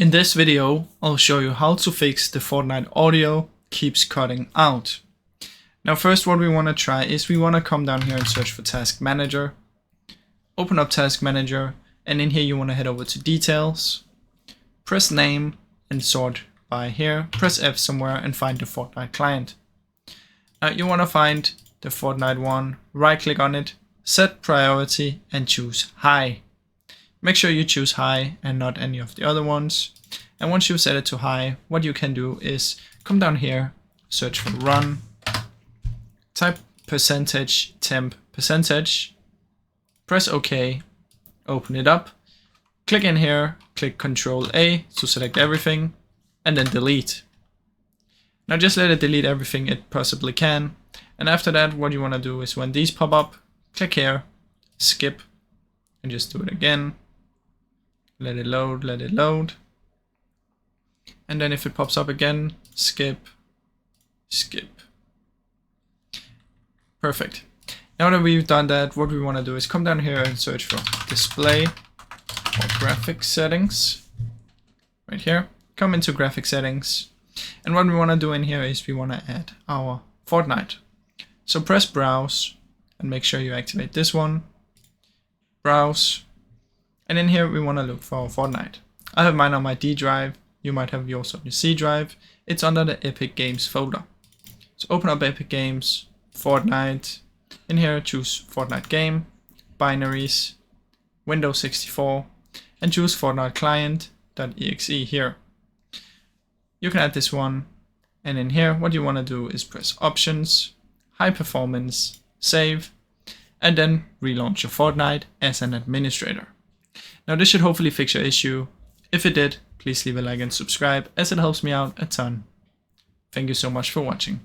In this video, I'll show you how to fix the Fortnite audio keeps cutting out. Now first what we want to try is we want to come down here and search for Task Manager. Open up Task Manager, and in here you want to head over to Details. Press Name and sort by here. Press F somewhere and find the Fortnite client. Now you want to find the Fortnite one, right click on it, set priority and choose High. Make sure you choose High and not any of the other ones. And once you've set it to High, what you can do is come down here, search for Run, type %temp %, press OK, open it up, click in here, click Ctrl A to select everything, and then delete. Now just let it delete everything it possibly can. And after that, what you want to do is when these pop up, click here, skip, and just do it again. Let it load, let it load. And then if it pops up again, skip, skip. Perfect. Now that we've done that, what we want to do is come down here and search for Display or Graphic Settings. Right here. Come into Graphic Settings. And what we want to do in here is we want to add our Fortnite. So press Browse and make sure you activate this one. Browse. And in here we want to look for Fortnite. I have mine on my D drive. You might have yours on your C drive. It's under the Epic Games folder. So open up Epic Games, Fortnite. In here choose Fortnite Game, Binaries, Windows 64, and choose Fortnite Client.exe here. You can add this one. And in here what you want to do is press Options, High Performance, Save, and then relaunch your Fortnite as an administrator. Now this should hopefully fix your issue. If it did, please leave a like and subscribe as it helps me out a ton. Thank you so much for watching.